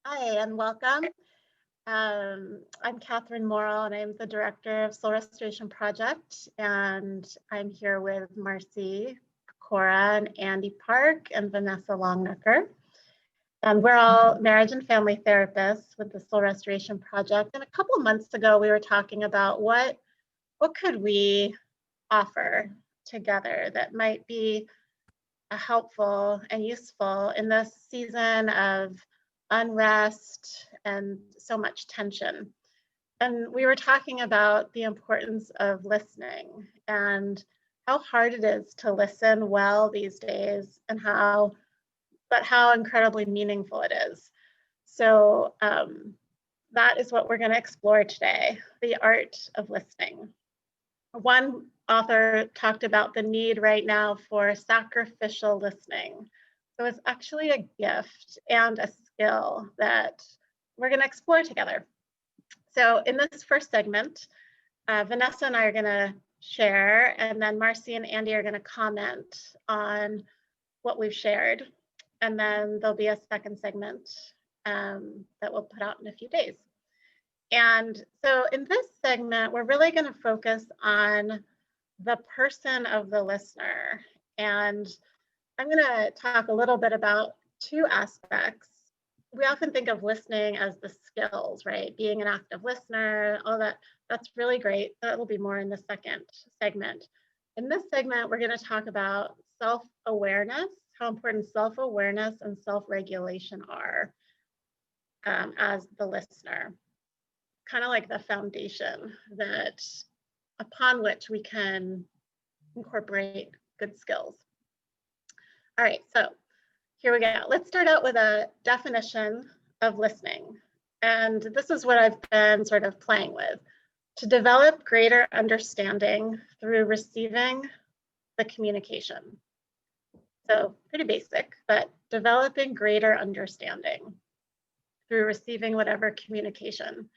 Hi, and welcome. I'm Catherine Morrill, and I'm the director of Soul Restoration Project, and I'm here with Marcia Pecora and Andy Park and Vanessa Longnecker. And we're all marriage and family therapists with the Soul Restoration Project. And a couple of months ago, we were talking about what could we offer together that might be helpful and useful in this season of unrest and so much tension. And we were talking about the importance of listening and how hard it is to listen well these days, and how incredibly meaningful it is. So that is what we're going to explore today, the art of listening. One author talked about the need right now for sacrificial listening. So it's actually a gift and a skill that we're going to explore together. So in this first segment, Vanessa and I are going to share, and then Marcia and Andy are going to comment on what we've shared. And then there'll be a second segment that we'll put out in a few days. And so in this segment, we're really going to focus on the person of the listener. And I'm going to talk a little bit about two aspects. We often think of listening as the skills, right? Being an active listener, all that. That's really great. That will be more in the second segment. In this segment, we're going to talk about self-awareness, how important self-awareness and self-regulation are as the listener. Kind of like the foundation that upon which we can incorporate good skills. All right, so here we go. Let's start out with a definition of listening. And this is what I've been sort of playing with. To develop greater understanding through receiving the communication. So pretty basic, but developing greater understanding through receiving whatever communication.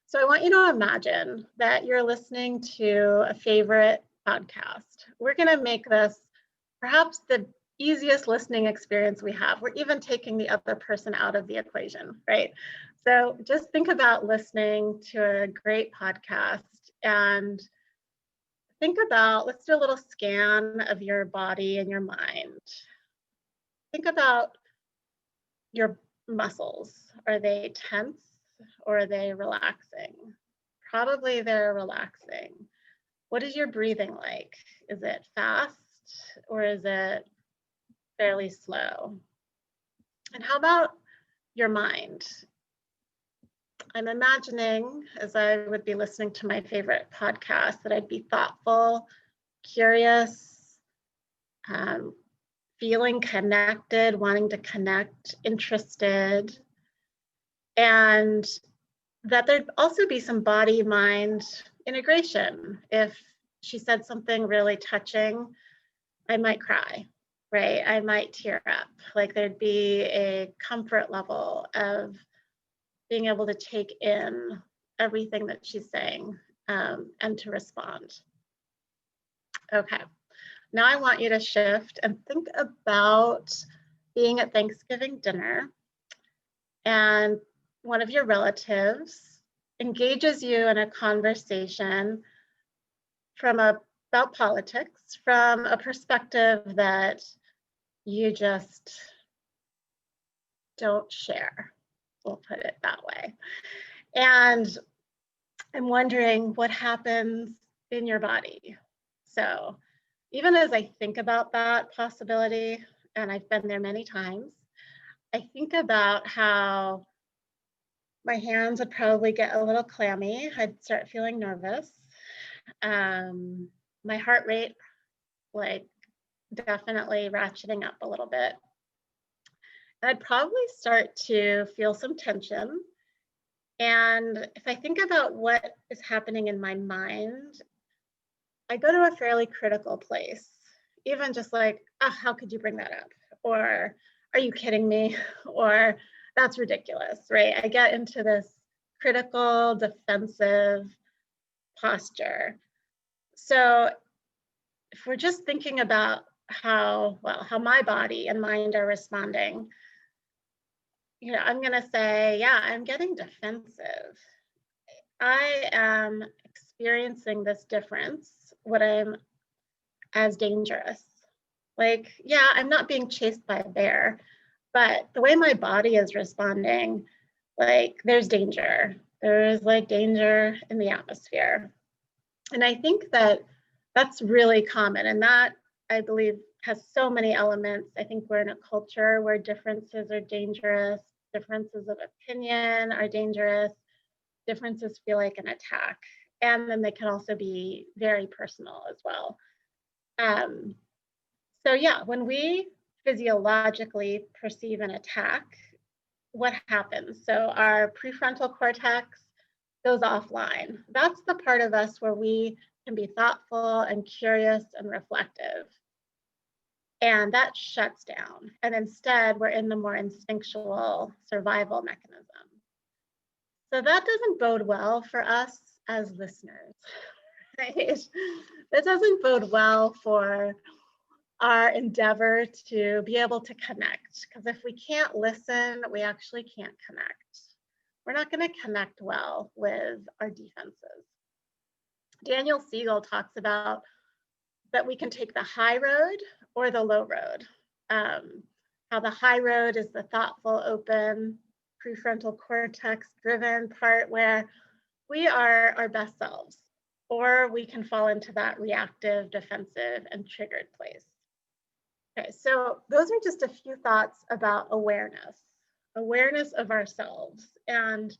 So I want you to imagine that you're listening to a favorite podcast. We're going to make this perhaps the easiest listening experience we have. We're even taking the other person out of the equation, right? So just think about listening to a great podcast and think about, let's do a little scan of your body and your mind. Think about your muscles. Are they tense? Or are they relaxing? Probably they're relaxing. What is your breathing like? Is it fast or is it fairly slow? And how about your mind? I'm imagining, as I would be listening to my favorite podcast, that I'd be thoughtful, curious, feeling connected, wanting to connect, interested, and that there'd also be some body-mind integration. If she said something really touching, I might cry, right? I might tear up. Like there'd be a comfort level of being able to take in everything that she's saying and to respond. Okay, now I want you to shift and think about being at Thanksgiving dinner and one of your relatives engages you in a conversation about politics from a perspective that you just don't share. We'll put it that way. And I'm wondering what happens in your body. So even as I think about that possibility, and I've been there many times, I think about how my hands would probably get a little clammy. I'd start feeling nervous. My heart rate, like definitely ratcheting up a little bit. I'd probably start to feel some tension. And if I think about what is happening in my mind, I go to a fairly critical place, even just like, oh, how could you bring that up? Or are you kidding me? Or that's ridiculous, right? I get into this critical, defensive posture. So if we're just thinking about how my body and mind are responding, I'm going to say, yeah, I'm getting defensive. I am experiencing this difference, what I'm as dangerous. Like, yeah, I'm not being chased by a bear, but the way my body is responding, like, there's danger. There is like danger in the atmosphere. And I think that that's really common. And that, I believe, has so many elements. I think we're in a culture where differences are dangerous, differences of opinion are dangerous, differences feel like an attack. And then they can also be very personal as well. So yeah, when we physiologically perceive an attack, what happens? So our prefrontal cortex goes offline. That's the part of us where we can be thoughtful and curious and reflective. And that shuts down. And instead, we're in the more instinctual survival mechanism. So that doesn't bode well for us as listeners, right? That doesn't bode well for our endeavor to be able to connect. Because if we can't listen, we actually can't connect. We're not going to connect well with our defenses. Daniel Siegel talks about that we can take the high road or the low road. How the high road is the thoughtful, open, prefrontal cortex driven part where we are our best selves, or we can fall into that reactive, defensive, and triggered place. Okay, so those are just a few thoughts about awareness of ourselves. And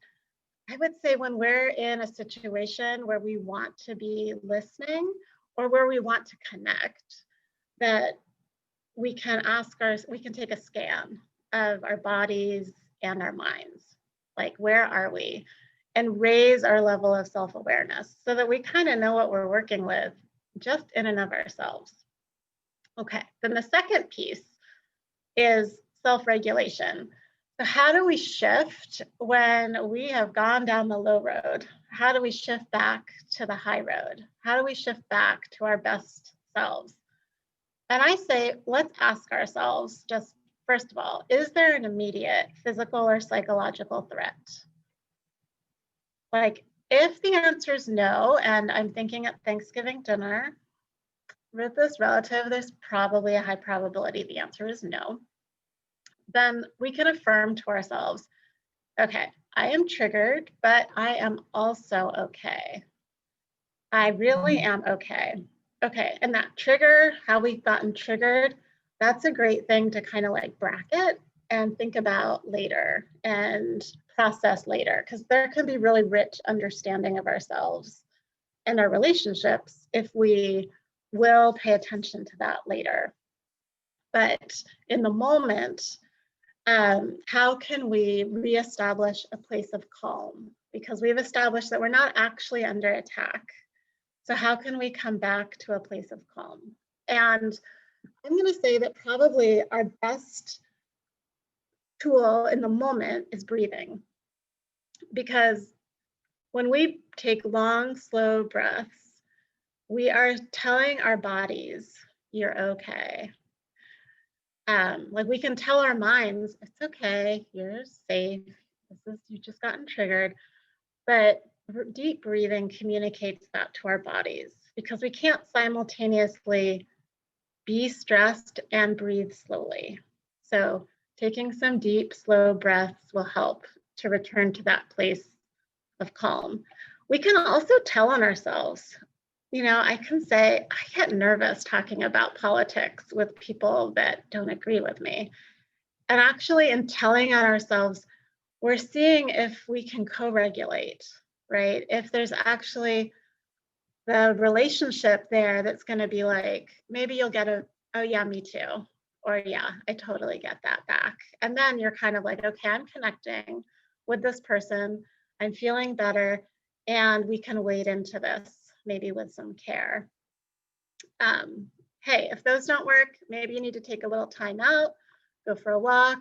I would say when we're in a situation where we want to be listening or where we want to connect, that we can take a scan of our bodies and our minds. Like, where are we? And raise our level of self-awareness so that we kind of know what we're working with just in and of ourselves. Okay, then the second piece is self-regulation. So how do we shift when we have gone down the low road? How do we shift back to the high road? How do we shift back to our best selves? And I say, let's ask ourselves, just first of all, is there an immediate physical or psychological threat? Like, if the answer is no, and I'm thinking at Thanksgiving dinner with this relative, there's probably a high probability the answer is no, then we can affirm to ourselves, okay, I am triggered, but I am also okay. I really am okay. Okay, and that trigger, how we've gotten triggered, that's a great thing to kind of like bracket and think about later and process later, because there can be really rich understanding of ourselves and our relationships if we will pay attention to that later. But in the moment, how can we reestablish a place of calm? Because we've established that we're not actually under attack. So how can we come back to a place of calm? And I'm going to say that probably our best tool in the moment is breathing. Because when we take long, slow breaths, we are telling our bodies, you're okay. Like, we can tell our minds, it's okay, you're safe, you've just gotten triggered. But deep breathing communicates that to our bodies, because we can't simultaneously be stressed and breathe slowly. So taking some deep, slow breaths will help to return to that place of calm. We can also tell on ourselves. I can say, I get nervous talking about politics with people that don't agree with me. And actually, in telling on ourselves, we're seeing if we can co-regulate, right? If there's actually the relationship there that's going to be like, maybe you'll get oh yeah, me too. Or yeah, I totally get that back. And then you're kind of like, okay, I'm connecting with this person. I'm feeling better. And we can wade into this maybe with some care. Hey, if those don't work, maybe you need to take a little time out, go for a walk,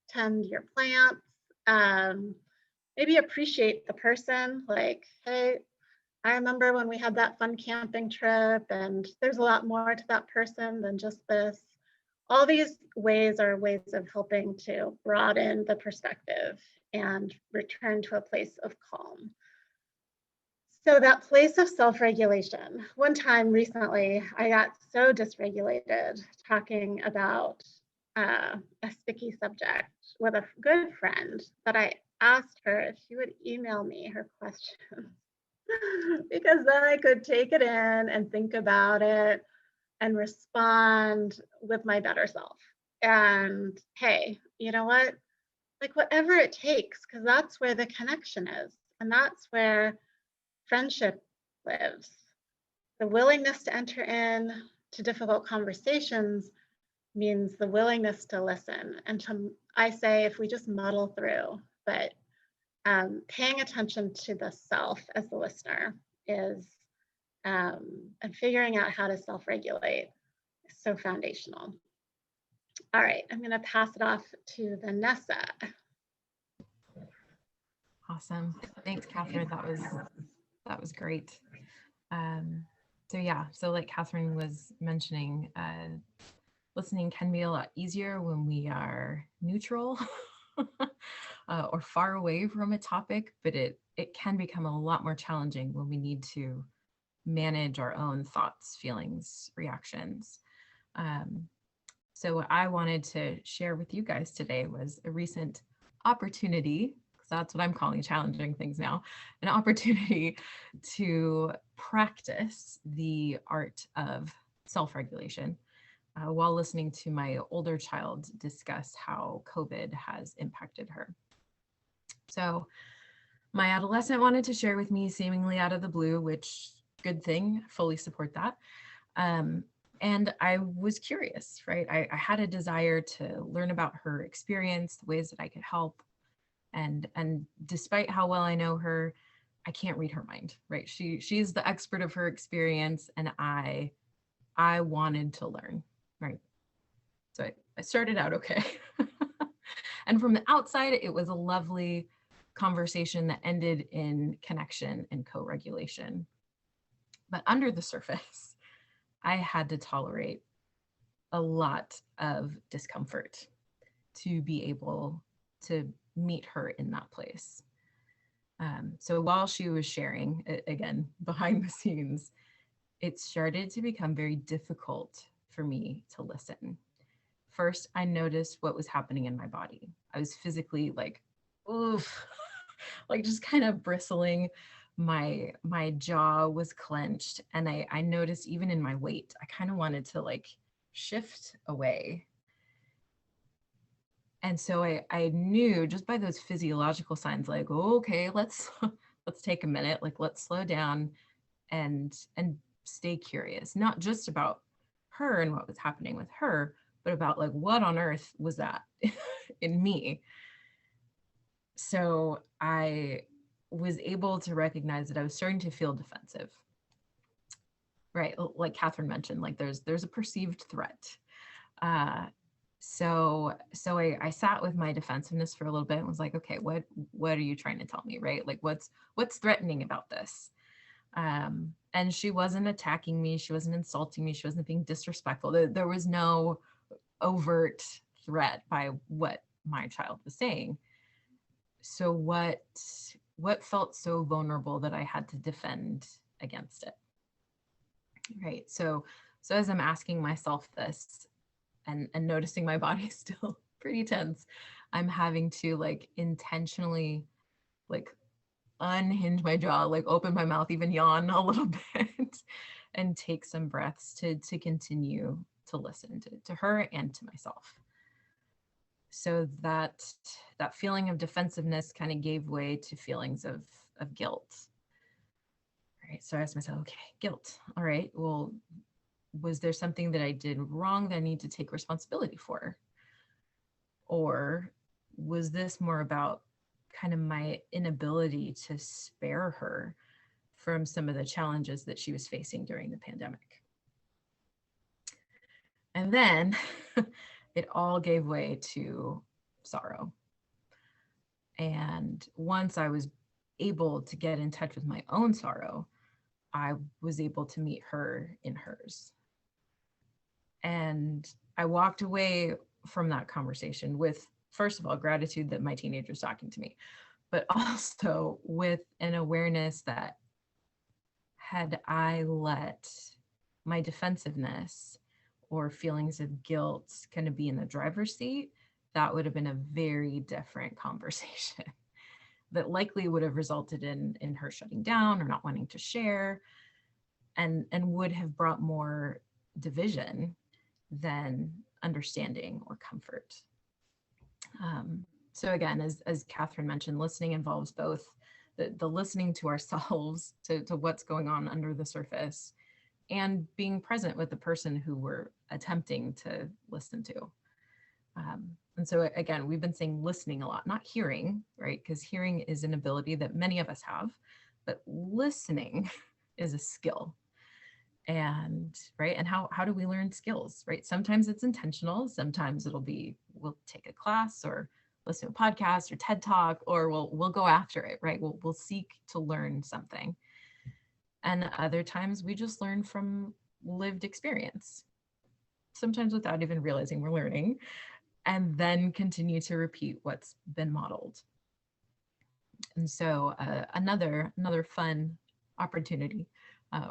tend your plants, maybe appreciate the person. Like, hey, I remember when we had that fun camping trip, and there's a lot more to that person than just this. all these ways are ways of helping to broaden the perspective and return to a place of calm. So that place of self-regulation. One time recently, I got so dysregulated talking about a sticky subject with a good friend that I asked her if she would email me her questions because then I could take it in and think about it and respond with my better self. And hey, you know what? Like whatever it takes, because that's where the connection is. And that's where friendship lives. The willingness to enter in to difficult conversations means the willingness to listen. And I say, if we just muddle through, but paying attention to the self as the listener is, and figuring out how to self-regulate is so foundational. All right, I'm going to pass it off to Vanessa. Awesome. Thanks, Catherine. That was great. So like Catherine was mentioning, listening can be a lot easier when we are neutral or far away from a topic, but it can become a lot more challenging when we need to manage our own thoughts, feelings, reactions. So what I wanted to share with you guys today was a recent opportunity, because that's what I'm calling challenging things now, an opportunity to practice the art of self-regulation while listening to my older child discuss how COVID has impacted her. So my adolescent wanted to share with me seemingly out of the blue, which good thing, fully support that. And I was curious, right? I had a desire to learn about her experience, the ways that I could help. And despite how well I know her, I can't read her mind, right? She's the expert of her experience, and I wanted to learn, right? So I started out okay. And from the outside, it was a lovely conversation that ended in connection and co-regulation. But under the surface, I had to tolerate a lot of discomfort to be able to meet her in that place. So while she was sharing, again, behind the scenes, it started to become very difficult for me to listen. First, I noticed what was happening in my body. I was physically like, oof, like just kind of bristling. My jaw was clenched, and I noticed even in my weight, I kind of wanted to like shift away. And so I knew just by those physiological signs, like, oh, okay, let's take a minute, like let's slow down and stay curious, not just about her and what was happening with her, but about like what on earth was that in me. So I was able to recognize that I was starting to feel defensive, right? Like Catherine mentioned, like there's a perceived threat. So I sat with my defensiveness for a little bit and was like, okay, what are you trying to tell me, right? Like what's threatening about this? And she wasn't attacking me, she wasn't insulting me, she wasn't being disrespectful. There was no overt threat by what my child was saying. So what felt so vulnerable that I had to defend against it? Right. So as I'm asking myself this and noticing my body still pretty tense, I'm having to like intentionally like unhinge my jaw, like open my mouth, even yawn a little bit and take some breaths to continue to listen to her and to myself. So that feeling of defensiveness kind of gave way to feelings of guilt. All right, so I asked myself, okay, guilt. All right, well, was there something that I did wrong that I need to take responsibility for? Or was this more about kind of my inability to spare her from some of the challenges that she was facing during the pandemic? And then it all gave way to sorrow. And once I was able to get in touch with my own sorrow, I was able to meet her in hers. And I walked away from that conversation with, first of all, gratitude that my teenager's talking to me, but also with an awareness that had I let my defensiveness or feelings of guilt kind of be in the driver's seat, that would have been a very different conversation that likely would have resulted in her shutting down or not wanting to share, and would have brought more division than understanding or comfort. So again, as Catherine mentioned, listening involves both the listening to ourselves, to what's going on under the surface, and being present with the person who we're attempting to listen to. And so again, we've been saying listening a lot, not hearing, right? Because hearing is an ability that many of us have, but listening is a skill. And right, and how do we learn skills, right? Sometimes it's intentional, sometimes it'll be we'll take a class or listen to a podcast or TED Talk, or we'll go after it, right? We'll seek to learn something. And other times we just learn from lived experience, sometimes without even realizing we're learning, and then continue to repeat what's been modeled. And so another fun opportunity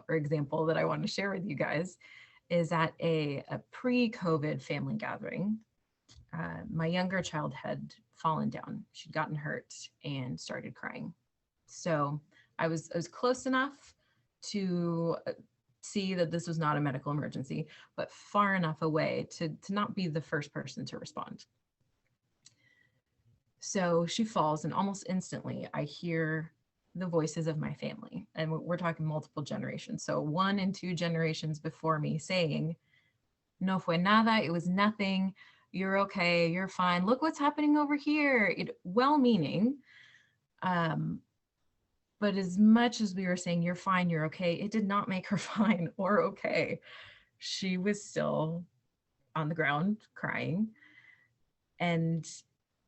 or example that I want to share with you guys is at a pre-COVID family gathering. My younger child had fallen down. She'd gotten hurt and started crying. So I was close enough to see that this was not a medical emergency, but far enough away to not be the first person to respond. So she falls, and almost instantly I hear the voices of my family. And we're talking multiple generations. So 1 and 2 generations before me saying, no fue nada, it was nothing, you're okay, you're fine, look what's happening over here. It well-meaning, but as much as we were saying, you're fine, you're okay, it did not make her fine or okay. She was still on the ground crying. And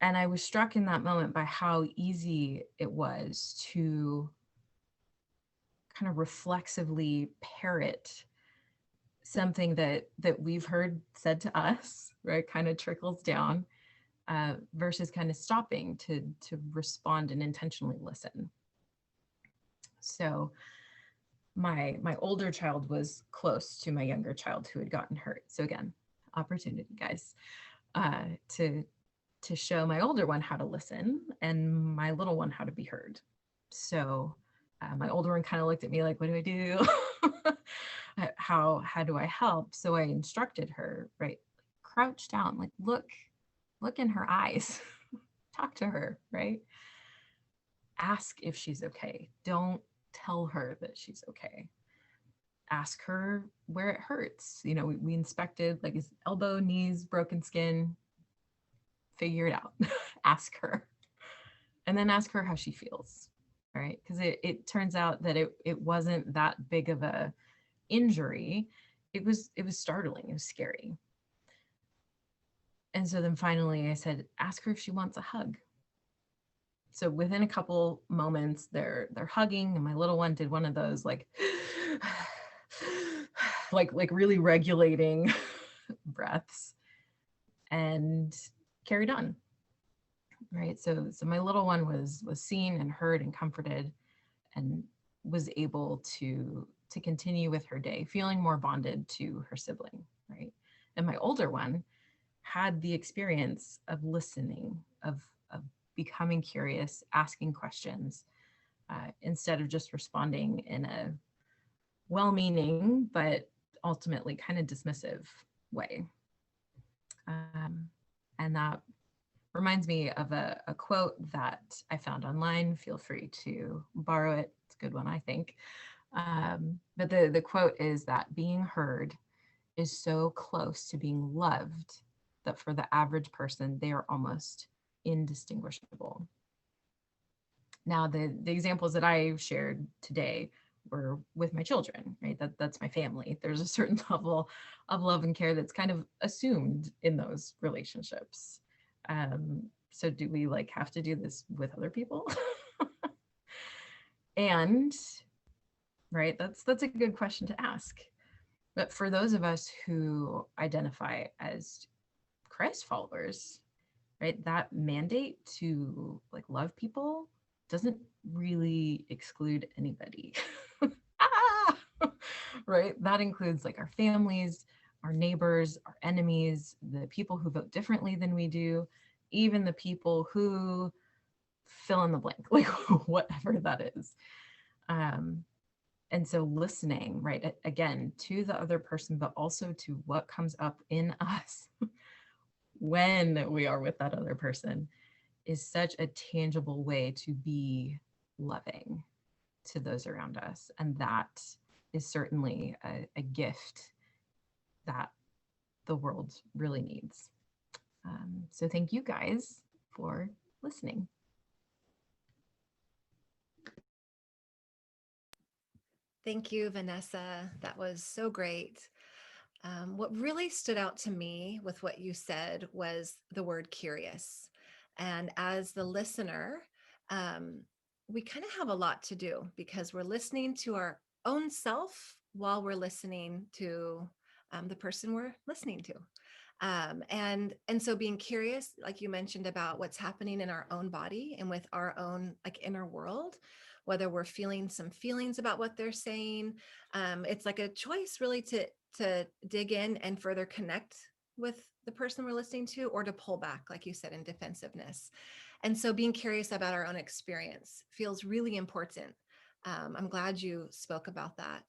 I was struck in that moment by how easy it was to kind of reflexively parrot something that we've heard said to us, right? Kind of trickles down, versus kind of stopping to respond and intentionally listen. So my older child was close to my younger child who had gotten hurt. So again, opportunity, guys, to show my older one how to listen and my little one how to be heard. So my older one kind of looked at me like, what do I do? How do I help? So I instructed her, right? Crouch down, like look in her eyes, talk to her, right? Ask if she's okay. Don't tell her that she's okay. Ask her where it hurts. You know, we inspected like his elbow, knees, broken skin. Figure it out. Ask her. And then ask her how she feels. All right. Because it turns out that it wasn't that big of a injury. It was startling. It was scary. And so then finally I said, ask her if she wants a hug. So within a couple moments, they're hugging, and my little one did one of those like like really regulating breaths, and carried on. Right. So my little one was seen and heard and comforted, and was able to continue with her day, feeling more bonded to her sibling. Right. And my older one had the experience of listening, of becoming curious, asking questions, instead of just responding in a well-meaning but ultimately kind of dismissive way. And that reminds me of a quote that I found online. Feel free to borrow it. It's a good one, I think. But the quote is that being heard is so close to being loved that for the average person, they are almost indistinguishable. Now, the examples that I shared today were with my children, right? That's my family. There's a certain level of love and care that's kind of assumed in those relationships. So do we like have to do this with other people? And right, that's a good question to ask. But for those of us who identify as Christ followers, right, that mandate to like love people doesn't really exclude anybody. Ah! Right? That includes like our families, our neighbors, our enemies, the people who vote differently than we do, even the people who fill in the blank, like whatever that is. And so listening, right, again, to the other person, but also to what comes up in us when we are with that other person is such a tangible way to be loving to those around us. And that is certainly a gift that the world really needs. So thank you guys for listening. Thank you, Vanessa. That was so great. What really stood out to me with what you said was the word curious. And as the listener, we kind of have a lot to do because we're listening to our own self while we're listening to the person we're listening to. And so being curious, like you mentioned, about what's happening in our own body and with our own like inner world, whether we're feeling some feelings about what they're saying. It's like a choice really to dig in and further connect with the person we're listening to, or to pull back, like you said, in defensiveness. And so being curious about our own experience feels really important. I'm glad you spoke about that.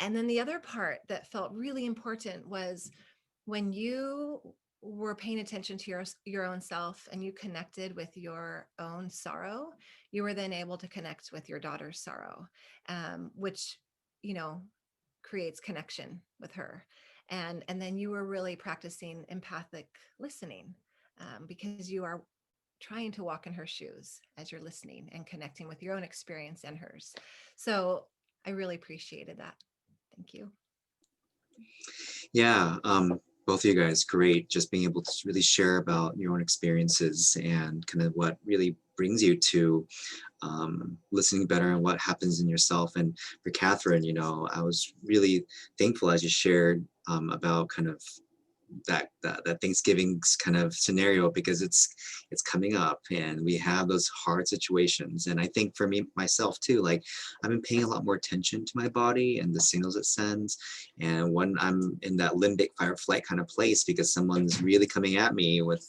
And then the other part that felt really important was when you were paying attention to your own self and you connected with your own sorrow, you were then able to connect with your daughter's sorrow, which, creates connection with her. And then you were really practicing empathic listening, because you are trying to walk in her shoes as you're listening and connecting with your own experience and hers. So I really appreciated that. Thank you. Yeah, both of you guys, great. Just being able to really share about your own experiences and kind of what really brings you to listening better and what happens in yourself. And for Catherine, I was really thankful as you shared about kind of that Thanksgiving's kind of scenario, because it's coming up and we have those hard situations. And I think for me myself too, like I've been paying a lot more attention to my body and the signals it sends. And when I'm in that limbic fight or flight kind of place because someone's really coming at me with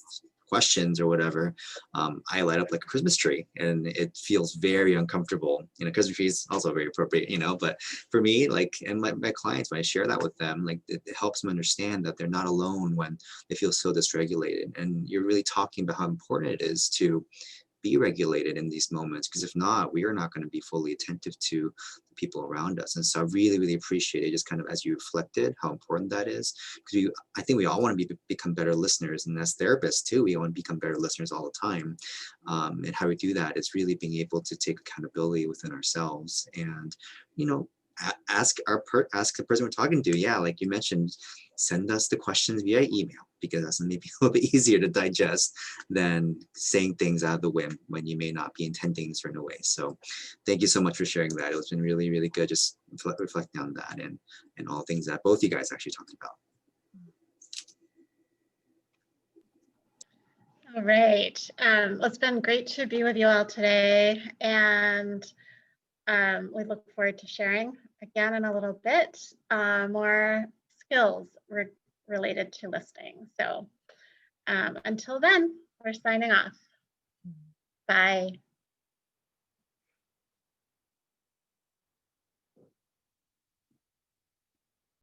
questions or whatever, I light up like a Christmas tree, and it feels very uncomfortable. Christmas tree is also very appropriate, but for me, like, and my clients, when I share that with them, like it helps them understand that they're not alone when they feel so dysregulated. And you're really talking about how important it is to be regulated in these moments, because if not, we are not going to be fully attentive to the people around us. And so I really, really appreciate it, just kind of as you reflected how important that is, because I think we all want to become better listeners, and as therapists too, we want to become better listeners all the time. And how we do that is really being able to take accountability within ourselves, and ask the person we're talking to. Yeah, like you mentioned, send us the questions via email, because that's maybe a little bit easier to digest than saying things out of the whim when you may not be intending a certain way. So thank you so much for sharing that. It's been really, really good just reflecting on that and all things that both you guys actually talked about. All right. It's been great to be with you all today, and we look forward to sharing again in a little bit more skills related to listening. So until then, we're signing off. Bye.